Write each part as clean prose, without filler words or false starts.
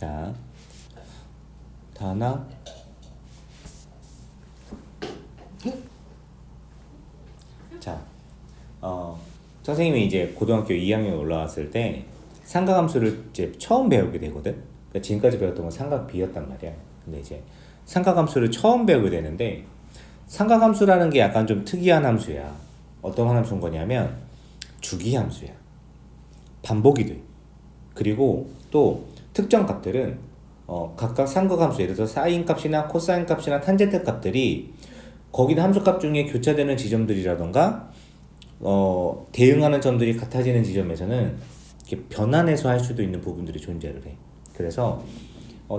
자, 하나. 자, 선생님이 이제 고등학교 2학년 올라왔을 때 삼각함수를 이제 처음 배우게 되거든. 그러니까 지금까지 배웠던 건 삼각비였단 말이야. 근데 이제 삼각함수를 처음 배우게 되는데, 삼각함수라는 게 약간 좀 특이한 함수야. 어떤 함수인 거냐면 주기함수야. 반복이 돼. 그리고 또 특정 값들은 각각 삼각함수, 예를 들어 사인 값이나 코사인 값이나 탄젠트 값들이 거기는 함수값 중에 교차되는 지점들이라던가 대응하는 점들이 같아지는 지점에서는 이렇게 변환해서 할 수도 있는 부분들이 존재를 해. 그래서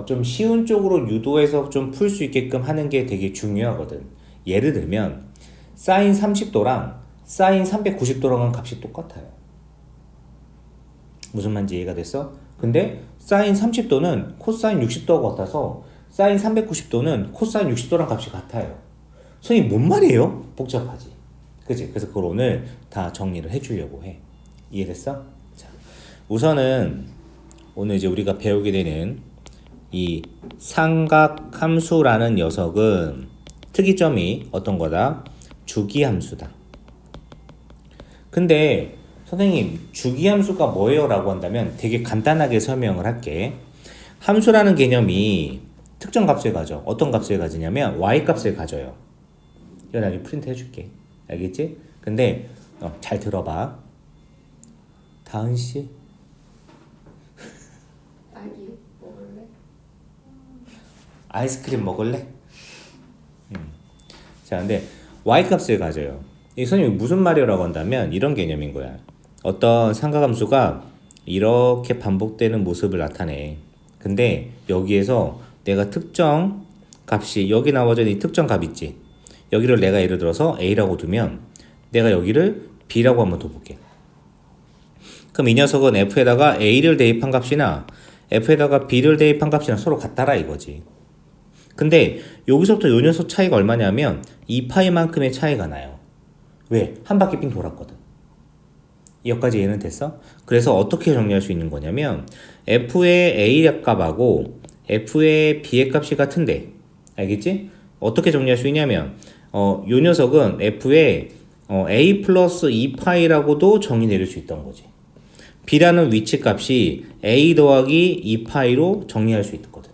좀 쉬운 쪽으로 유도해서 좀 풀 수 있게끔 하는 게 되게 중요하거든. 예를 들면 사인 30도랑 사인 390도랑은 값이 똑같아요. 무슨 말인지 이해가 됐어? 근데 사인 30도는 코사인 60도하고 같아서 사인 390도는 코사인 60도랑 값이 같아요. 선생님 뭔 말이에요? 복잡하지. 그치? 그래서 그걸 오늘 다 정리를 해주려고 해. 이해됐어? 자, 우선은 오늘 이제 우리가 배우게 되는 이 삼각함수라는 녀석은 특이점이 어떤 거다? 주기함수다. 근데 선생님 주기함수가 뭐예요? 라고 한다면 되게 간단하게 설명을 할게. 함수라는 개념이 특정 값을 가져. 어떤 값을 가지냐면 y값을 가져요. 이거 나중에 프린트 해줄게. 알겠지? 근데 잘 들어봐. 다은씨 딸기 먹을래? 아이스크림 먹을래? 자, 근데 y값을 가져요. 이 선생님이 무슨 말이라고 한다면 이런 개념인 거야. 어떤 삼각함수가 이렇게 반복되는 모습을 나타내. 근데 여기에서 내가 특정 값이, 여기 나와져 있는 이 특정 값 있지? 여기를 내가 예를 들어서 A라고 두면 내가 여기를 B라고 한번 둬볼게. 그럼 이 녀석은 F에다가 A를 대입한 값이나 F에다가 B를 대입한 값이나 서로 같다라 이거지. 근데 여기서부터 요 녀석 차이가 얼마냐면 2파이만큼의 차이가 나요. 왜? 한 바퀴 빙 돌았거든. 여기까지 이해는 됐어? 그래서 어떻게 정리할 수 있는 거냐면 F의 A 값하고 F의 B의 값이 같은데, 알겠지? 어떻게 정리할 수 있냐면 요 녀석은 F의 A 플러스 2파이라고도 정의 내릴 수 있던 거지. B라는 위치 값이 A 더하기 2파이로 정리할 수 있거든.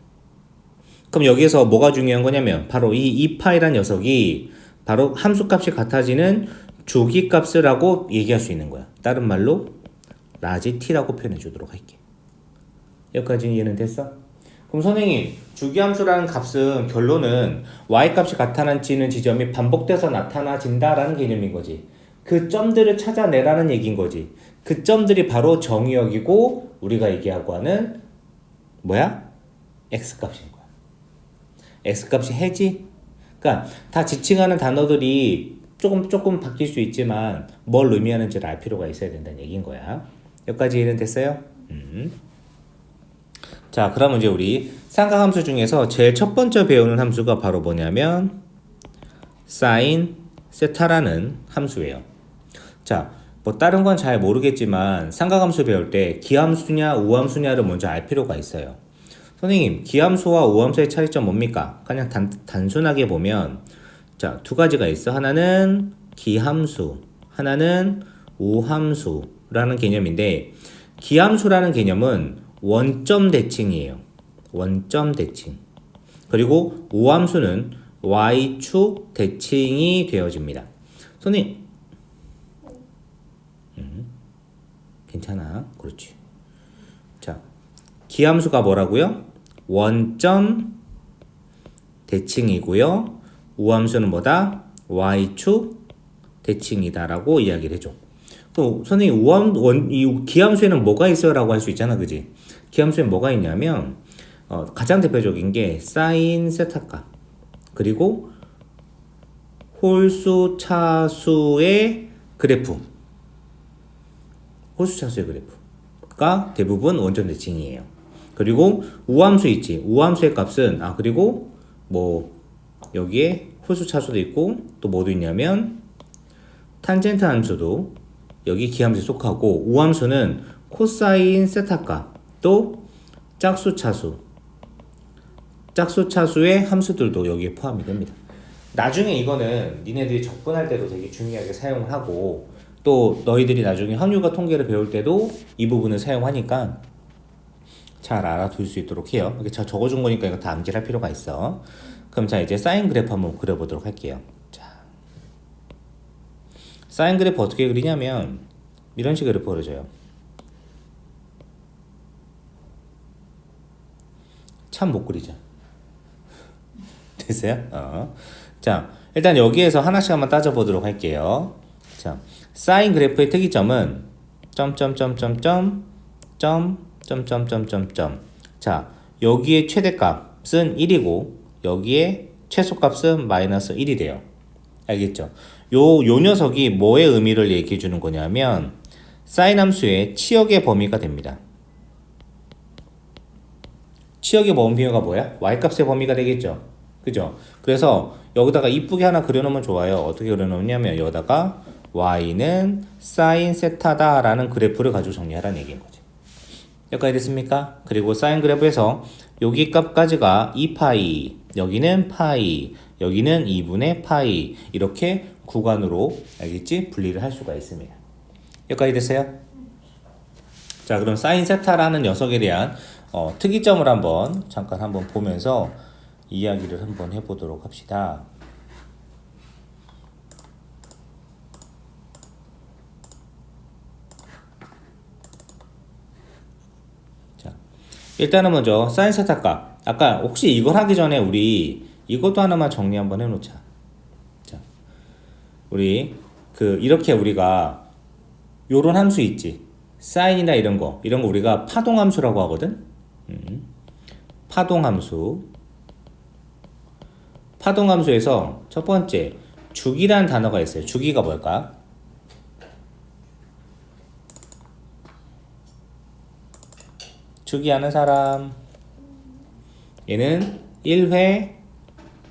그럼 여기에서 뭐가 중요한 거냐면 바로 이 2파이란 녀석이 바로 함수값이 같아지는 주기값을 하고 얘기할 수 있는 거야. 다른 말로 라지 t라고 표현해 주도록 할게. 여기까지 이해는 됐어? 그럼 선생님, 주기함수라는 값은 결론은 y값이 나타나는 지점이 반복돼서 나타나진다라는 개념인 거지. 그 점들을 찾아내라는 얘기인 거지. 그 점들이 바로 정의역이고 우리가 얘기하고 하는 뭐야? x값인 거야. x값이 해지? 그러니까 다 지칭하는 단어들이 조금 바뀔 수 있지만 뭘 의미하는지를 알 필요가 있어야 된다는 얘기인 거야. 여기까지 이해는 됐어요? 자, 그러면 이제 우리 삼각함수 중에서 제일 첫 번째 배우는 함수가 바로 뭐냐면 사인 세타라는 함수예요. 자, 뭐 다른 건 잘 모르겠지만 삼각함수 배울 때 기함수냐 우함수냐를 먼저 알 필요가 있어요. 선생님, 기함수와 우함수의 차이점 뭡니까? 그냥 단순하게 보면 자, 두 가지가 있어. 하나는 기함수, 하나는 우함수라는 개념인데, 기함수라는 개념은 원점 대칭이에요. 원점 대칭. 그리고 우함수는 y축 대칭이 되어집니다. 선생님, 괜찮아. 그렇지. 자, 기함수가 뭐라고요? 원점 대칭이고요. 우함수는 뭐다? y축 대칭이다라고 이야기를 해줘. 또 선생님, 이 기함수에는 뭐가 있어요? 라고 할 수 있잖아, 그지? 기함수에는 뭐가 있냐면 가장 대표적인 게 사인 세타값, 그리고 홀수 차수의 그래프, 홀수 차수의 그래프가 대부분 원점 대칭이에요. 그리고 우함수 있지. 우함수의 값은 그리고 뭐 여기에 홀수 차수도 있고 또 뭐도 있냐면 탄젠트 함수도 여기 기함수에 속하고, 우함수는 코사인 세타값 또 짝수, 차수. 짝수, 차수의 함수들도 여기에 포함이 됩니다. 나중에 이거는 니네들이 접근할 때도 되게 중요하게 사용을 하고 또 너희들이 나중에 확률과 통계를 배울 때도 이 부분을 사용하니까 잘 알아둘 수 있도록 해요. 이렇게 잘 적어준 거니까 이거 다 암기할 필요가 있어. 그럼 자 이제 사인 그래프 한번 그려보도록 할게요. 자, 사인 그래프 어떻게 그리냐면 이런 식으로 그려져요. 참 못 그리죠. 됐어요? 자, 일단 여기에서 하나씩 한번 따져보도록 할게요. 자, 사인 그래프의 특이점은 점점점점점 자, 여기에 최대값은 1이고 여기에 최소값은 마이너스 1이 돼요. 알겠죠? 요 녀석이 뭐의 의미를 얘기해 주는 거냐면 사인 함수의 치역의 범위가 됩니다. 치역의 범위가 뭐야? y값의 범위가 되겠죠. 그죠? 그래서 여기다가 이쁘게 하나 그려놓으면 좋아요. 어떻게 그려놓냐면 여기다가 y는 사인 세타다 라는 그래프를 가지고 정리하라는 얘기인 거지. 여기까지 됐습니까? 그리고 사인 그래프에서 여기 값까지가 2파이, 여기는 파이, 여기는 2분의 파이 이렇게 구간으로 알겠지? 분리를 할 수가 있습니다. 여기까지 됐어요? 자, 그럼 사인 세타라는 녀석에 대한 특이점을 잠깐 한번 보면서 이야기를 한번 해보도록 합시다. 자, 일단은 먼저 사인 세타 값. 아까 혹시 이걸 하기 전에 우리 이것도 하나만 정리 한번 해놓자. 자, 우리 이렇게 우리가 요런 함수 있지. 사인이나 이런 거 우리가 파동함수라고 하거든. 파동함수에서 첫 번째 주기라는 단어가 있어요. 주기가 뭘까? 주기 아는 사람? 얘는 1회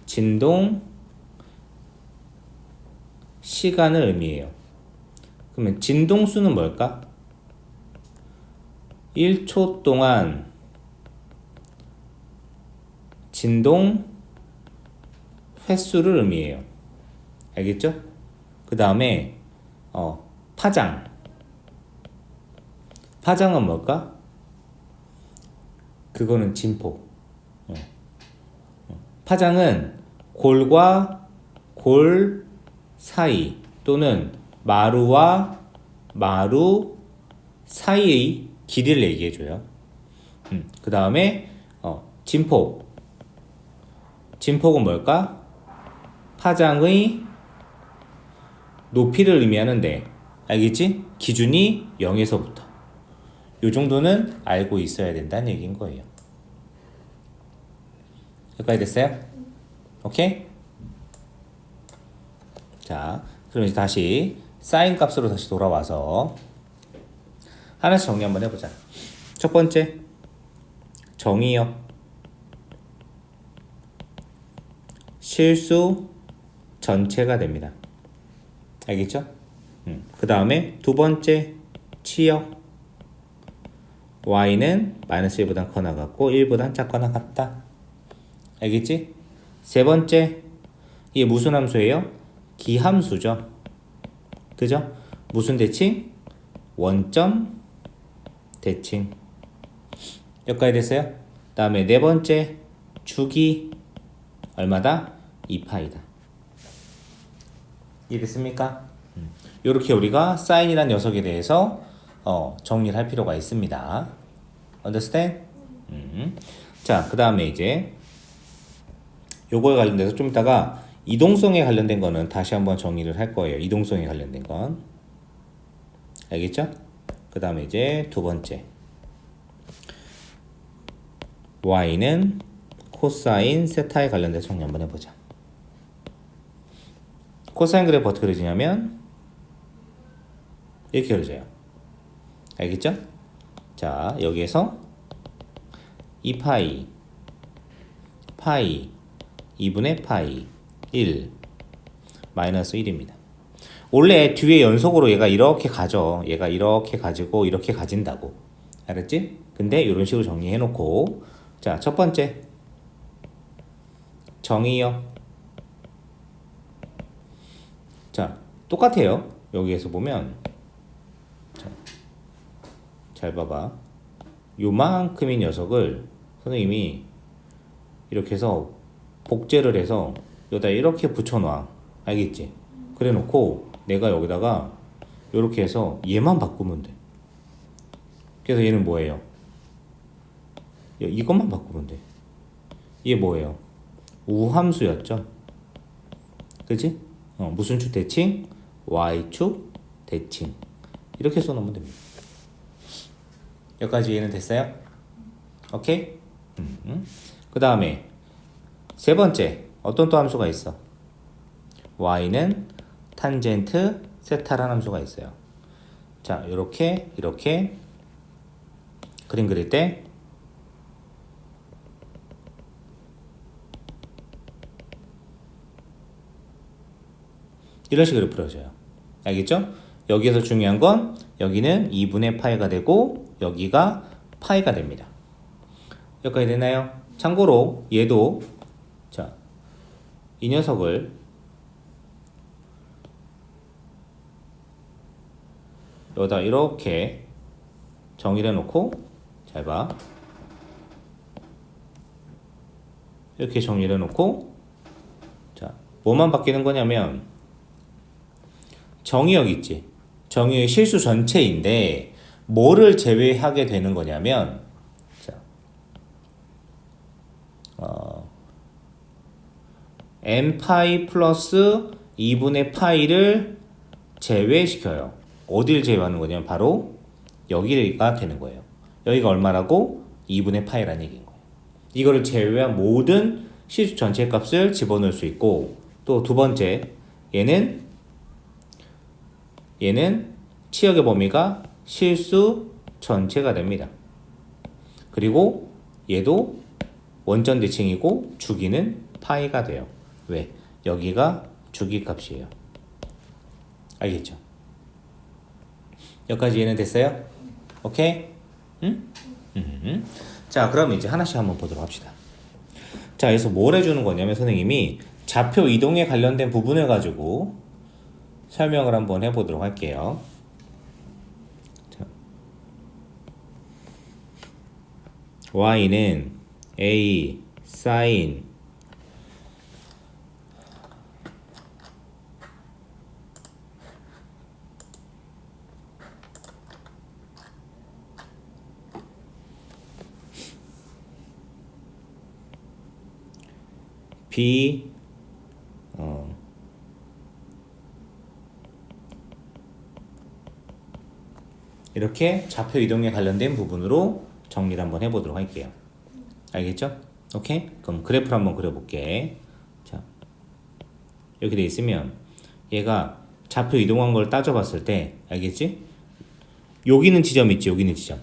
진동 시간을 의미해요. 그러면 진동수는 뭘까? 1초 동안 진동 횟수를 의미해요. 알겠죠? 그 다음에 파장은 뭘까? 그거는 진폭. 파장은 골과 골 사이 또는 마루와 마루 사이의 길이를 얘기해줘요. 그 다음에 진폭은 뭘까? 파장의 높이를 의미하는데 알겠지? 기준이 0에서부터 요 정도는 알고 있어야 된다는 얘기인 거예요. 여기까지 됐어요? 오케이? 자, 그럼 이제 다시 사인 값으로 다시 돌아와서 하나씩 정리 한번 해보자. 첫 번째, 정의역. 실수 전체가 됩니다. 알겠죠? 그 다음에 두 번째, 치역. y는 마이너스 1보다 커나 같고 1보다 작거나 같다. 알겠지? 세 번째, 이게 무슨 함수예요? 기함수죠. 그죠? 무슨 대칭? 원점 대칭. 여기까지 됐어요? 다음에 네 번째, 주기. 얼마다? 2파이다. 이해됐습니까? 이렇게 우리가 사인이라는 녀석에 대해서 정리를 할 필요가 있습니다. Understand? 자, 그 다음에 이제 요거에 관련돼서 좀 이따가 이동성에 관련된 거는 다시 한번 정리를 할 거예요. 이동성에 관련된 건. 알겠죠? 그 다음에 이제 두 번째. y는 코사인 세타에 관련돼서 정리 한번 해보자. 코사인 그래프 어떻게 그려지냐면 이렇게 그려져요. 알겠죠? 자, 여기에서 2파이 파이 2분의 파이 1 마이너스 1입니다. 원래 뒤에 연속으로 얘가 이렇게 가죠. 얘가 이렇게 가지고 이렇게 가진다고. 알았지? 근데 이런 식으로 정리해 놓고 자, 첫 번째 정의역. 자, 똑같아요. 여기에서 보면 자, 잘 봐봐. 요만큼의 녀석을 선생님이 이렇게 해서 복제를 해서 여기다 이렇게 붙여놔. 알겠지? 그래 놓고 내가 여기다가 이렇게 해서 얘만 바꾸면 돼. 그래서 얘는 뭐예요? 이것만 바꾸면 돼. 얘 뭐예요? 우함수였죠? 그치? 무슨 축 대칭? y축 대칭. 이렇게 써놓으면 됩니다. 여기까지 이해는 됐어요? 오케이? 그 다음에 세 번째 어떤 또 함수가 있어? y는 탄젠트 세타라는 함수가 있어요. 자, 이렇게 그림 그릴 때 이런 식으로 풀어져요. 알겠죠? 여기에서 중요한 건 여기는 2분의 파이가 되고 여기가 파이가 됩니다. 여기까지 됐나요? 참고로 얘도 자, 이 녀석을 여기다 이렇게 정의를 해놓고 잘 봐. 이렇게 정의를 해놓고 자, 뭐만 바뀌는 거냐면 정의역 있지? 정의의 실수 전체인데 뭐를 제외하게 되는 거냐면 자, n파이 플러스 2분의 파이를 제외시켜요. 어딜 제외하는 거냐면 바로 여기가 되는 거예요. 여기가 얼마라고? 2분의 파이라는 얘기인 거예요. 이거를 제외한 모든 실수 전체 값을 집어넣을 수 있고 또 두 번째 얘는 치역의 범위가 실수 전체가 됩니다. 그리고 얘도 원점 대칭이고 주기는 파이가 돼요. 왜? 여기가 주기 값이에요. 알겠죠? 여기까지 이해는 됐어요? 오케이? 응? 자, 그럼 이제 하나씩 한번 보도록 합시다. 자, 여기서 뭘 해주는 거냐면 선생님이 좌표 이동에 관련된 부분을 가지고 설명을 한번 해보도록 할게요. 자, y는 a sin b 이렇게 좌표 이동에 관련된 부분으로 정리를 한번 해보도록 할게요. 알겠죠? 오케이? 그럼 그래프를 한번 그려볼게. 자, 이렇게 돼 있으면 얘가 좌표 이동한 걸 따져봤을 때 알겠지? 여기는 지점 있지? 여기는 지점.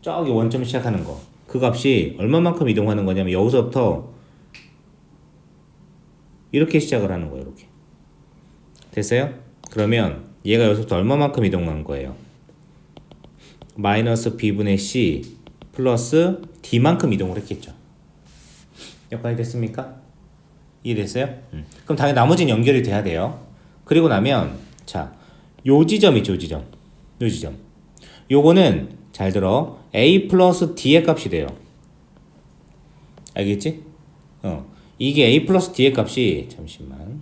저기 원점 시작하는 거. 그 값이 얼마만큼 이동하는 거냐면 여기서부터 이렇게 시작을 하는 거예요. 이렇게. 됐어요? 그러면 얘가 여기서부터 얼마만큼 이동한 거예요? 마이너스 b분의 c 플러스 d만큼 이동을 했겠죠. 여기까지 됐습니까? 이해됐어요? 그럼 당연히 나머지는 연결이 돼야 돼요. 그리고 나면 자, 요 지점 있죠, 요 지점. 요거는 잘 들어. a 플러스 d의 값이 돼요. 알겠지? 이게 a 플러스 d의 값이 잠시만.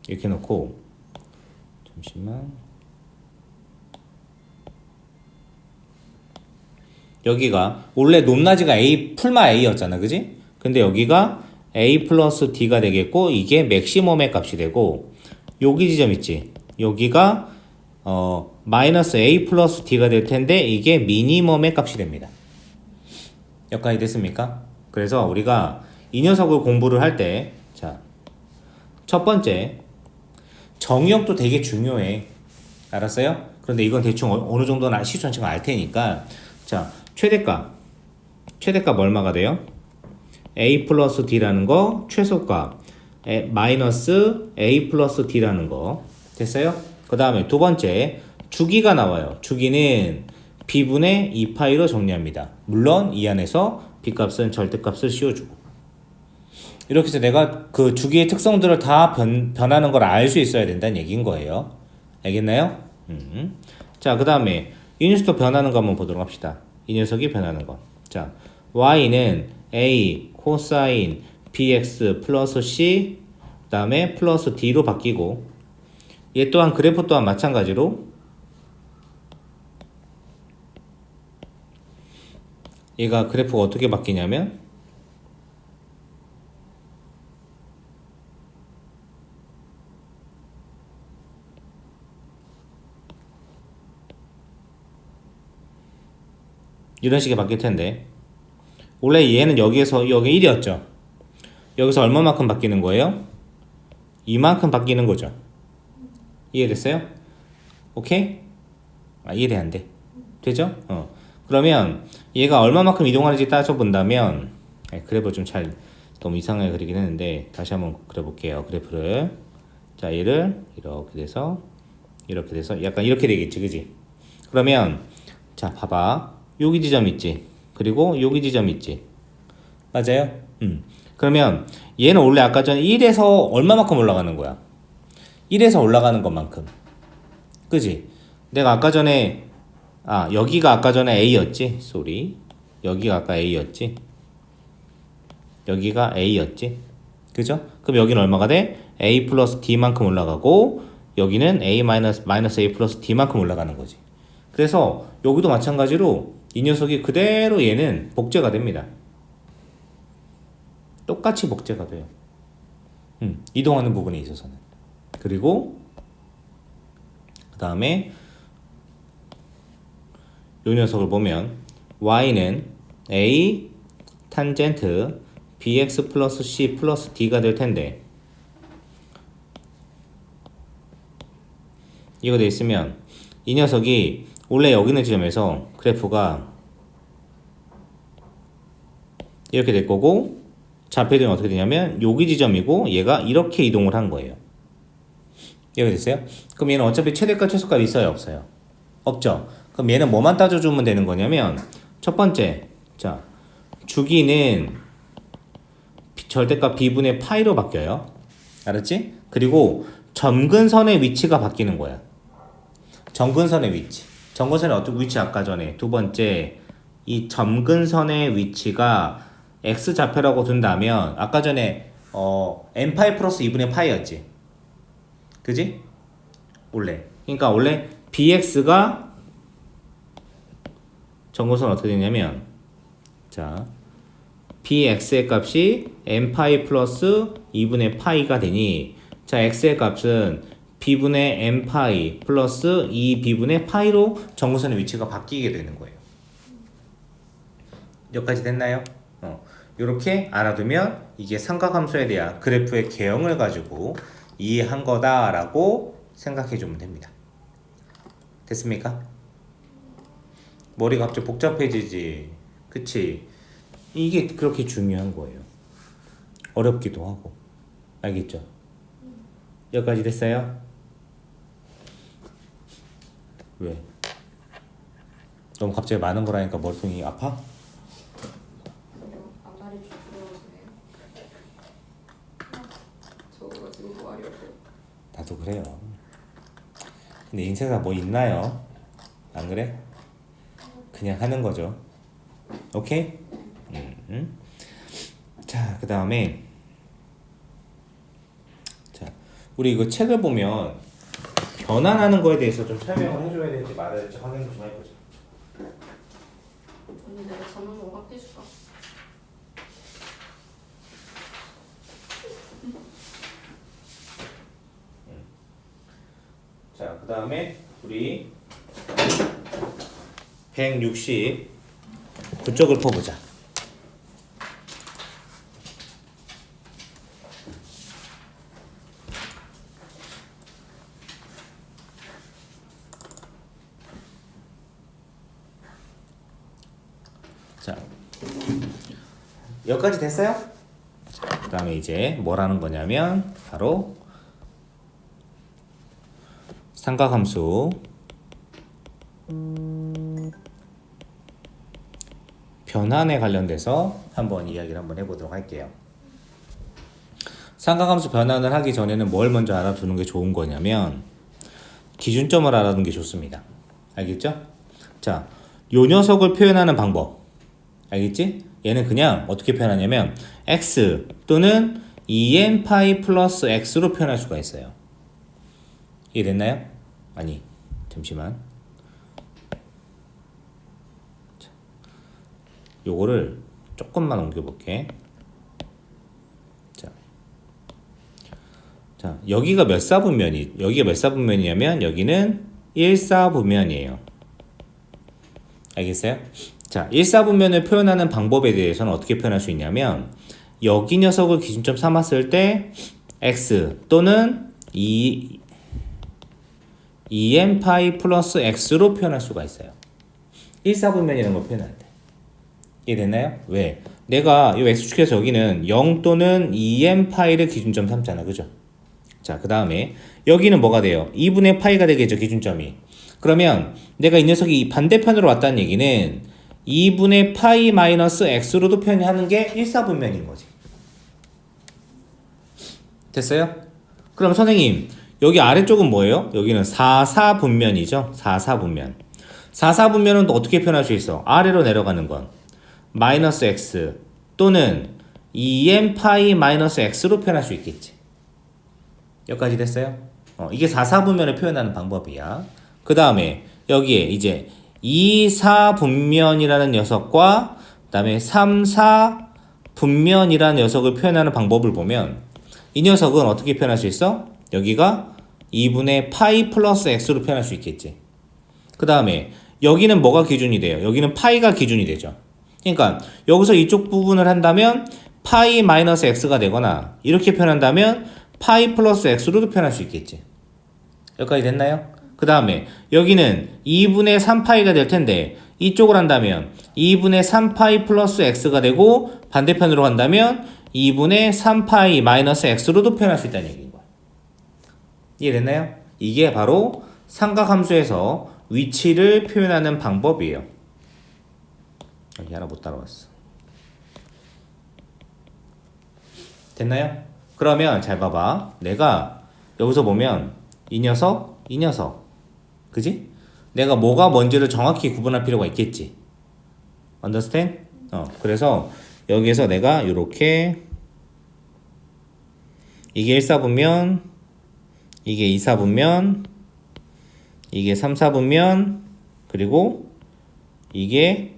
이렇게 놓고 잠시만. 여기가 원래 높낮이가 a 풀마 a였잖아, 그지? 근데 여기가 a 플러스 d가 되겠고 이게 맥시멈의 값이 되고 여기 지점 있지? 여기가 마이너스 a 플러스 d가 될 텐데 이게 미니멈의 값이 됩니다. 여기까지 됐습니까? 그래서 우리가 이 녀석을 공부를 할 때 자, 첫 번째 정의역도 되게 중요해. 알았어요? 그런데 이건 대충 어느 정도는 실수 전체가 알 테니까 자, 최대값 얼마가 돼요? a 플러스 d라는 거 최소값 마이너스 a 플러스 d라는 거. 됐어요? 그 다음에 두 번째 주기가 나와요. 주기는 b분의 2파이로 정리합니다. 물론 이 안에서 b값은 절대값을 씌워주고. 이렇게 해서 내가 그 주기의 특성들을 다 변하는 걸 알 수 있어야 된다는 얘기인 거예요. 알겠나요? 자, 그 다음에 이 녀석도 변하는 거 한번 보도록 합시다. 이 녀석이 변하는 거. 자, y는 a 코사인 bx 플러스 c 그 다음에 플러스 d로 바뀌고, 얘 또한 그래프 또한 마찬가지로 얘가 그래프가 어떻게 바뀌냐면 이런 식의 바뀔 텐데, 원래 얘는 여기에서 여기 1이었죠. 여기서 얼마만큼 바뀌는 거예요? 이만큼 바뀌는 거죠. 이해됐어요? 오케이? 아, 이해돼 안 돼? 되죠? 그러면 얘가 얼마만큼 이동하는지 따져본다면, 그래프 좀 잘 너무 이상하게 그리긴 했는데 다시 한번 그려볼게요. 그래프를. 자, 얘를 이렇게 돼서 약간 이렇게 되겠지, 그지? 그러면 자, 봐봐. 여기 지점 있지? 그리고 여기 지점 있지? 맞아요? 그러면 얘는 원래 아까 전에 1에서 얼마만큼 올라가는 거야? 1에서 올라가는 것만큼. 그지? 내가 아까 전에 여기가 아까 전에 A였지? 쏘리. 여기가 아까 A였지? 여기가 A였지? 그죠? 그럼 여기는 얼마가 돼? A 플러스 D만큼 올라가고, 여기는 A 마이너스 A 플러스 D만큼 올라가는 거지. 그래서 여기도 마찬가지로 이 녀석이 그대로 얘는 복제가 됩니다. 똑같이 복제가 돼요. 이동하는 부분에 있어서는. 그리고 그 다음에 이 녀석을 보면 y는 a 탄젠트 bx 플러스 c 플러스 d가 될 텐데, 이거 돼 있으면 이 녀석이 원래 여기 있는 지점에서 그래프가 이렇게 될 거고, 좌표등이 어떻게 되냐면 여기 지점이고 얘가 이렇게 이동을 한 거예요. 이해가 됐어요? 그럼 얘는 어차피 최대값 최소값 있어요, 없어요? 없죠. 그럼 얘는 뭐만 따져주면 되는 거냐면, 첫 번째, 자, 주기는 절대값 b분의 파이로 바뀌어요. 알았지? 그리고 점근선의 위치가 바뀌는 거야. 점근선의 위치. 점근선의 어떤 위치? 아까 전에 두 번째, 이 점근선의 위치가 x 좌표라고 둔다면 아까 전에 n파이 플러스 2분의 파이였지. 그지? 원래. 그러니까 원래 bx가 점근선 어떻게 되냐면, 자, bx의 값이 n파이 플러스 2분의 파이가 되니, 자, x의 값은 b분의 n파이 플러스 2b분의 파이로 점근선의 위치가 바뀌게 되는 거예요. 여기까지 됐나요? 이렇게 알아두면 이게 삼각함수에 대한 그래프의 개형을 가지고 이해한 거다라고 생각해 주면 됩니다. 됐습니까? 머리가 갑자기 복잡해지지. 그치? 이게 그렇게 중요한 거예요. 어렵기도 하고. 알겠죠? 여기까지 됐어요? 왜? 너무 갑자기 많은 거라니까 머리통이 아파? 앞다리 좀 부러워지네요. 저거 가지고 뭐 하려고. 나도 그래요. 근데 인생에 뭐 있나요? 안 그래? 그냥 하는 거죠. 오케이? 자, 그 다음에 자, 우리 이거 책을 보면 변환하는 거에 대해서 좀 설명을 해줘야 될지 말아야 될지 확인 좀 해보자. 언니 내가 전원을 확 떼줄까? 자, 그 다음에 우리 160 그쪽을 퍼보자. 자, 여기까지 됐어요? 그 다음에 이제 뭐라는 거냐면 바로 삼각함수 변환에 관련돼서 한번 이야기를 한번 해보도록 할게요. 삼각함수 변환을 하기 전에는 뭘 먼저 알아두는 게 좋은 거냐면 기준점을 알아두는 게 좋습니다. 알겠죠? 자, 요 녀석을 표현하는 방법 알겠지? 얘는 그냥 어떻게 표현하냐면 x 또는 2n파이 플러스 x로 표현할 수가 있어요. 이해됐나요? 아니, 잠시만. 자, 요거를 조금만 옮겨볼게. 자, 여기가 몇 사분면이냐면 여기는 1사분면이에요. 알겠어요? 자, 1사분면을 표현하는 방법에 대해서는 어떻게 표현할 수 있냐면 여기 녀석을 기준점 삼았을 때 x 또는 2n파이 플러스 x로 표현할 수가 있어요. 1사분면이라는 걸 표현할 때. 이해됐나요? 왜? 내가 이 x축에서 여기는 0 또는 2n파이를 기준점 삼잖아. 그죠? 자, 그 다음에 여기는 뭐가 돼요? 2분의 파이가 되겠죠, 기준점이. 그러면 내가 이 녀석이 반대편으로 왔다는 얘기는 2분의 파이 마이너스 x로도 표현하는 게 1사분면인 거지. 됐어요? 그럼 선생님, 여기 아래쪽은 뭐예요? 여기는 4사분면이죠? 4사분면. 4사분면은 또 어떻게 표현할 수 있어? 아래로 내려가는 건 마이너스 x 또는 2n 파이 마이너스 x로 표현할 수 있겠지. 여기까지 됐어요? 이게 4사분면을 표현하는 방법이야. 그 다음에 여기에 이제 2사분면이라는 녀석과 그 다음에 3사분면이라는 녀석을 표현하는 방법을 보면 이 녀석은 어떻게 표현할 수 있어? 여기가 2분의 파이 플러스 x로 표현할 수 있겠지. 그 다음에 여기는 뭐가 기준이 돼요? 여기는 파이가 기준이 되죠. 그러니까 여기서 이쪽 부분을 한다면 파이 마이너스 x가 되거나 이렇게 표현한다면 파이 플러스 x로도 표현할 수 있겠지. 여기까지 됐나요? 그 다음에 여기는 2분의 3파이가 될 텐데 이쪽을 한다면 2분의 3파이 플러스 x가 되고 반대편으로 간다면 2분의 3파이 마이너스 x로도 표현할 수 있다는 얘기인 거야. 이해됐나요? 이게 바로 삼각함수에서 위치를 표현하는 방법이에요. 여기 하나 못 따라왔어. 됐나요? 그러면 잘 봐봐. 내가 여기서 보면 이 녀석, 그지? 내가 뭐가 뭔지를 정확히 구분할 필요가 있겠지. Understand? 그래서 여기에서 내가 이렇게 이게 1사분면, 이게 2사분면, 이게 3사분면, 그리고 이게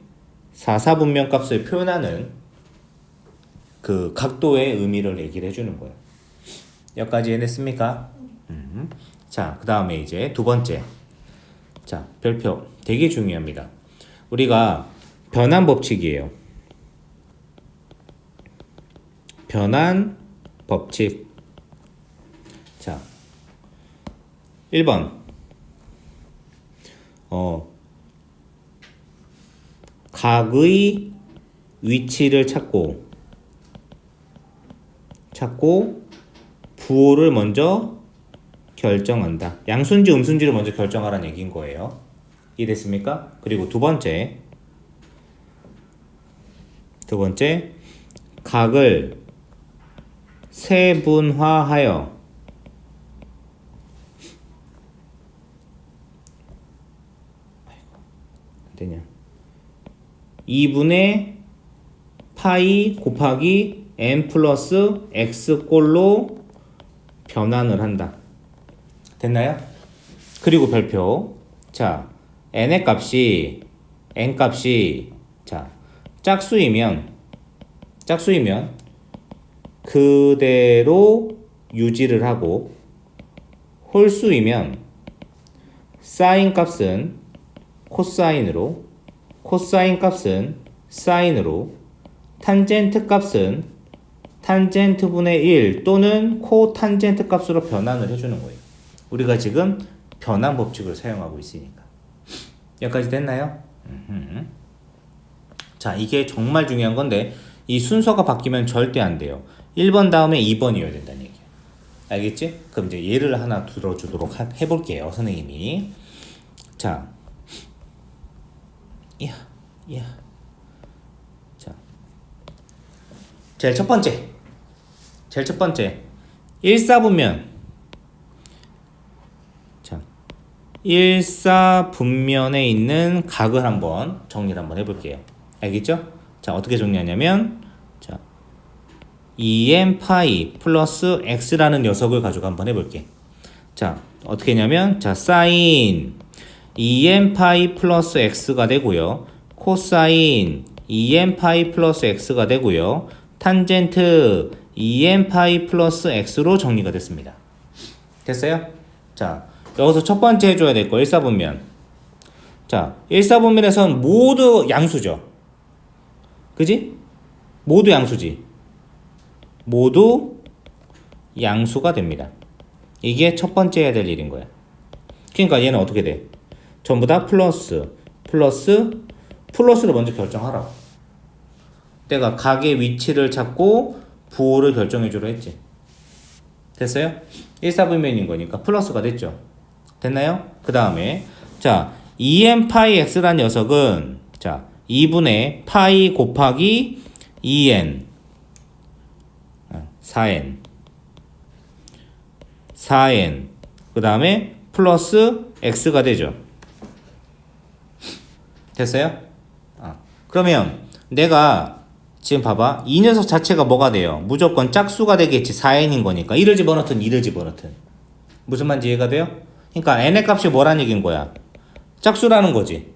4사분면 값을 표현하는 그 각도의 의미를 얘기를 해주는 거예요. 여기까지 해냈습니까? 자, 그 다음에 이제 두 번째. 자, 별표. 되게 중요합니다. 우리가 변환 법칙이에요. 변환 법칙. 자, 1번. 각의 위치를 찾고 부호를 먼저 결정한다. 양수인지 음수인지를 먼저 결정하라는 얘기인 거예요. 이해됐습니까? 그리고 두 번째 각을 세분화하여 되냐? 2분의 파이 곱하기 n 플러스 x 꼴로 변환을 한다. 됐나요? 그리고 별표. 자, n 값이 자, 짝수이면 그대로 유지를 하고 홀수이면 사인 값은 코사인으로, 코사인 값은 사인으로, 탄젠트 값은 탄젠트분의 1 또는 코탄젠트 값으로 변환을 해주는 거예요. 우리가 지금 변환 법칙을 사용하고 있으니까. 여기까지 됐나요? 자, 이게 정말 중요한 건데 이 순서가 바뀌면 절대 안 돼요. 1번 다음에 2번이어야 된다는 얘기예요. 알겠지? 그럼 이제 예를 하나 들어주도록 해볼게요, 선생님이. 자, 이야, 이야. 자, 제일 첫 번째. 1사분면. 자, 1사분면에 있는 각을 한번 정리를 한번 해볼게요. 알겠죠? 자, 어떻게 정리하냐면, 자, 2n 파이 플러스 x라는 녀석을 가지고 한번 해볼게. 자, 어떻게 했냐면, 자, 사인 2n 파이 플러스 x가 되고요. 코사인 2n 파이 플러스 x가 되고요. 탄젠트 2n 파이 플러스 x로 정리가 됐습니다. 됐어요? 자, 여기서 첫 번째 해줘야 될 거 1사분면. 자, 1사분면에선 모두 양수죠. 그지? 모두 양수지. 모두 양수가 됩니다. 이게 첫 번째 해야 될 일인 거야. 그러니까 얘는 어떻게 돼? 전부 다 플러스로 먼저 결정하라고. 내가 각의 위치를 찾고 부호를 결정해주려 했지. 됐어요? 1사분면인 거니까 플러스가 됐죠. 됐나요? 그 다음에 자 2n 파이 x라는 녀석은 자 2분의 파이 곱하기 2n 4n 그 다음에 플러스 x가 되죠. 됐어요? 그러면 내가 지금 봐봐. 이 녀석 자체가 뭐가 돼요? 무조건 짝수가 되겠지. 4n인 거니까. 1을 집어넣든 2를 집어넣든. 무슨 말인지 이해가 돼요? 그러니까 n의 값이 뭐란 얘기인 거야? 짝수라는 거지.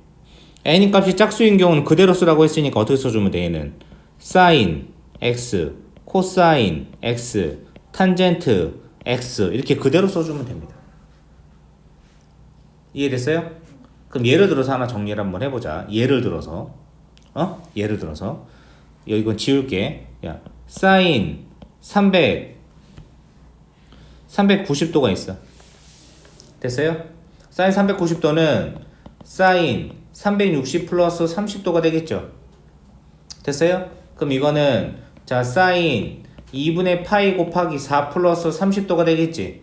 n의 값이 짝수인 경우는 그대로 쓰라고 했으니까 어떻게 써주면 돼? 얘는 사인 x, 코사인 x, 탄젠트 x 이렇게 그대로 써주면 됩니다. 이해됐어요? 그럼 예를 들어서 하나 정리를 한번 해보자. 예를 들어서 이건 지울게. 야, 사인 390도가 있어. 됐어요? 사인 390도는 사인 360 플러스 30도가 되겠죠. 됐어요? 그럼 이거는 자 사인 2분의 파이 곱하기 4 플러스 30도가 되겠지.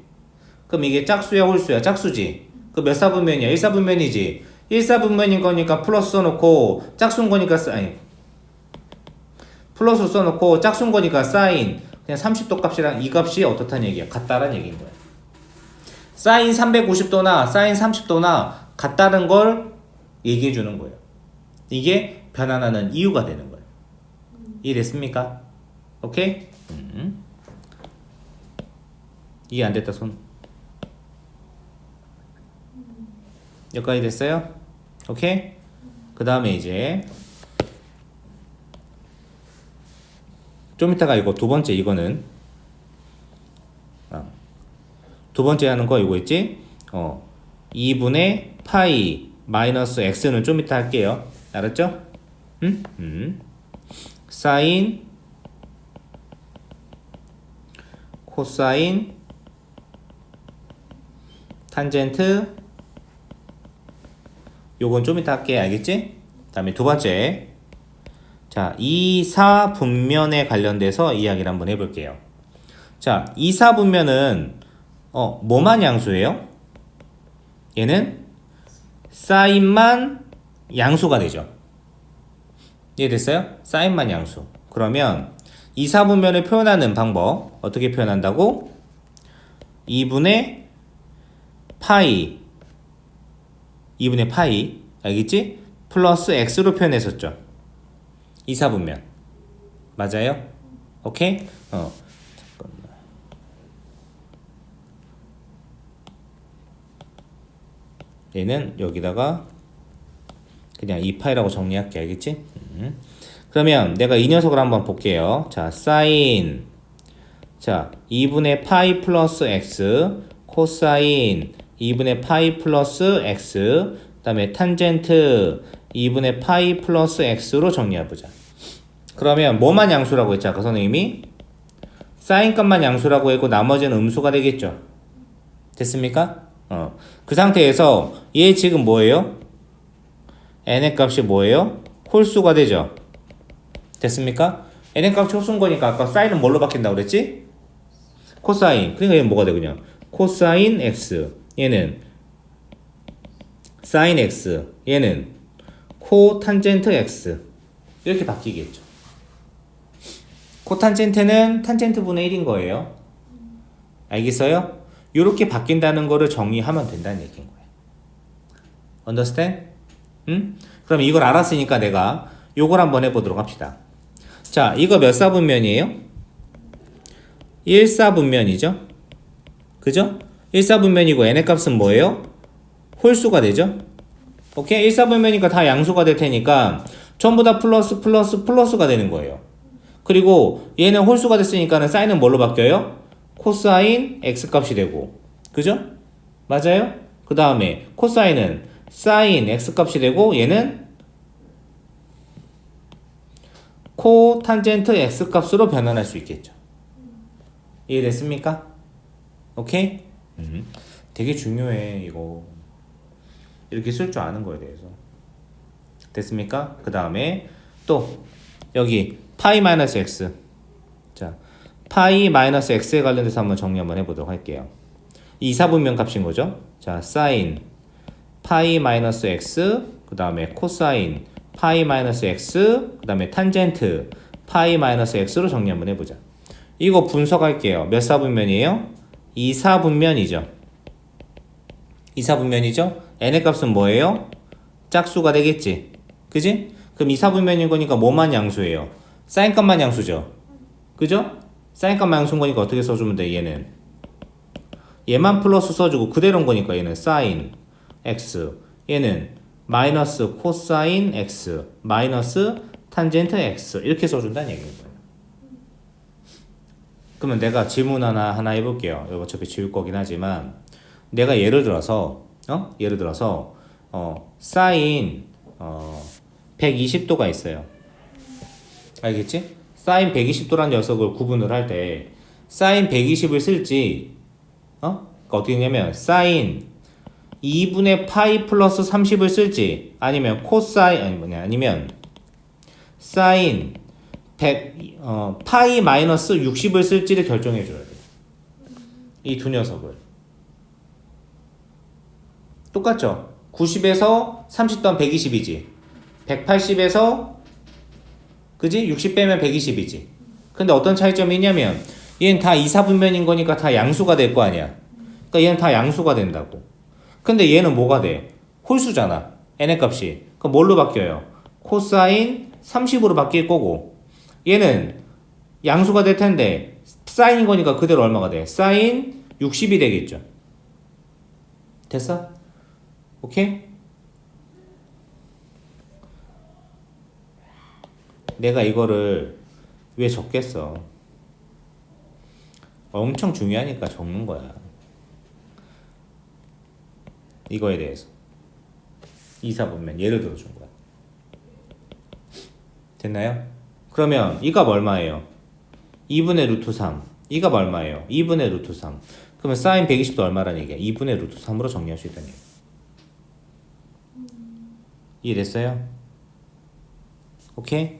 그럼 이게 짝수야 홀수야? 짝수지. 그 몇 사분면이야? 1사분면이지. 1사분면인 거니까 플러스 써놓고 짝수인 거니까 플러스 써놓고 짝수인 거니까 사인 그냥 30도 값이랑 이 값이 어떻다는 얘기야? 같다라는 얘기인 거야. 사인 350도나 사인 30도나 같다는 걸 얘기해 주는 거예요. 이게 변환하는 이유가 되는 거예요. 이해됐습니까? 오케이? 이해 안 됐다 손. 여기까지 됐어요? 오케이? 그 다음에 이제 좀 이따가 이거 두 번째 이거는 두 번째 하는 거 이거 있지? 2분의 파이 마이너스 x는 좀 이따 할게요. 알았죠? 사인 코사인 탄젠트 요건 좀 이따 할게. 알겠지? 그 다음에 두 번째 자 2사분면에 관련돼서 이야기를 한번 해볼게요. 자 2사분면은 뭐만 양수예요? 얘는 사인만 양수가 되죠. 이해됐어요? 사인만 양수. 그러면 2사분면을 표현하는 방법 어떻게 표현한다고? 2분의 파이 알겠지? 플러스 x로 표현했었죠. 2사분면 맞아요? 오케이? 잠깐만. 얘는 여기다가 그냥 2파이라고 정리할게. 알겠지? 그러면 내가 이 녀석을 한번 볼게요. 자, 사인 자 2분의 파이 플러스 x 코사인 2분의 파이 플러스 x 그 다음에 탄젠트 2분의 파이 플러스 x로 정리해보자. 그러면 뭐만 양수라고 했지 아까 선생님이? 사인 값만 양수라고 했고 나머지는 음수가 되겠죠. 됐습니까? 그 상태에서 얘 지금 뭐예요? n의 값이 뭐예요? 홀수가 되죠. 됐습니까? n의 값이 홀수인 거니까 아까 사인은 뭘로 바뀐다고 그랬지? 코사인. 그러니까 얘는 뭐가 돼 그냥 코사인 x. 얘는 사인 x. 얘는 코탄젠트 x. 이렇게 바뀌겠죠. 코탄젠트는 탄젠트 분의 1인 거예요. 알겠어요? 이렇게 바뀐다는 거를 정리하면 된다는 얘기인 거예요. Understand? 응? 그럼 이걸 알았으니까 내가 요걸 한번 해보도록 합시다. 자, 이거 몇 사분면이에요? 1사분면이죠? 그죠? 1사분면이고 n의 값은 뭐예요? 홀수가 되죠? 오케이? 1사분면이니까 다 양수가 될 테니까 전부 다 플러스가 되는 거예요. 그리고 얘는 홀수가 됐으니까는 사인은 뭘로 바뀌어요? 코사인 x 값이 되고. 그죠? 맞아요? 그 다음에 코사인은 사인 x 값이 되고 얘는 코탄젠트 x 값으로 변환할 수 있겠죠. 이해됐습니까? 오케이? 되게 중요해 이거. 이렇게 쓸 줄 아는 거에 대해서. 됐습니까? 그 다음에 또 여기 파이 마이너스 x. 자, 파이 마이너스 x에 관련돼서 한번 정리 한번 해보도록 할게요. 이사분면 값인 거죠. 자, 사인 파이 마이너스 x, 그 다음에 코사인 파이 마이너스 x, 그 다음에 탄젠트 파이 마이너스 x로 정리 한번 해보자. 이거 분석할게요. 몇 사분면이에요? 이사분면이죠. 이사분면이죠? n의 값은 뭐예요? 짝수가 되겠지. 그지? 그럼 이사분면인 거니까 뭐만 양수예요? 사인 값만 양수죠. 그죠? 사인 값만 양수인 거니까 어떻게 써주면 돼? 얘는 얘만 플러스 써주고 그대로인 거니까 얘는 사인 x, 얘는 마이너스 코사인 x, 마이너스 탄젠트 x 이렇게 써준다는 얘기인 거예요. 그러면 내가 질문 하나 해볼게요. 이거 어차피 지울 거긴 하지만 내가 예를 들어서 사인 120도가 있어요. 알겠지? 사인 120도라는 녀석을 구분을 할 때 사인 120을 쓸지 그러니까 어떻게 되냐면 사인 2분의 파이 플러스 30을 쓸지 아니면 코사인 아니면 사인 100 파이 마이너스 60을 쓸지를 결정해 줘야 돼. 이 두 녀석을. 똑같죠? 90에서 30 더하면 120이지. 180에서 그지? 60 빼면 120이지. 근데 어떤 차이점이 있냐면 얘는 다 이사분면인 거니까 다 양수가 될 거 아니야. 그러니까 얘는 다 양수가 된다고. 근데 얘는 뭐가 돼? 홀수잖아. n의 값이. 그럼 뭘로 바뀌어요? 코사인 30으로 바뀔 거고 얘는 양수가 될 텐데 사인인 거니까 그대로 얼마가 돼? 사인 60이 되겠죠. 됐어? 오케이? 내가 이거를 왜 적겠어? 엄청 중요하니까 적는 거야. 이거에 대해서. 이사분면 예를 들어 준 거야. 됐나요? 그러면 이 값 얼마예요? 2분의 루트 3. 이 값 얼마예요? 2분의 루트 3. 그러면 사인 120도 얼마라는 얘기야? 2분의 루트 3으로 정리할 수 있다는 얘기야. 이해됐어요? 오케이?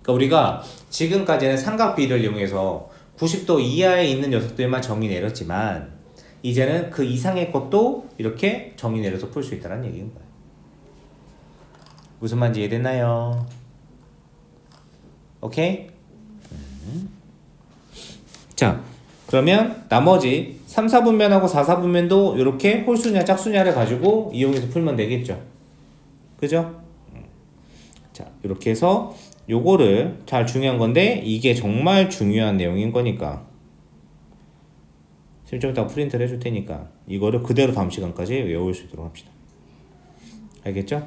그러니까 우리가 지금까지는 삼각비를 이용해서 90도 이하에 있는 녀석들만 정의 내렸지만 이제는 그 이상의 것도 이렇게 정의 내려서 풀 수 있다는 얘기인 거예요. 무슨 말인지 이해됐나요? 오케이? 자, 그러면 나머지 3, 4분면하고 4, 4분면도 이렇게 홀수냐 짝수냐를 가지고 이용해서 풀면 되겠죠. 그죠? 자, 이렇게 해서 요거를 잘 중요한 건데 이게 정말 중요한 내용인 거니까 좀 이따가 프린트를 해줄 테니까 이거를 그대로 다음 시간까지 외울 수 있도록 합시다. 알겠죠?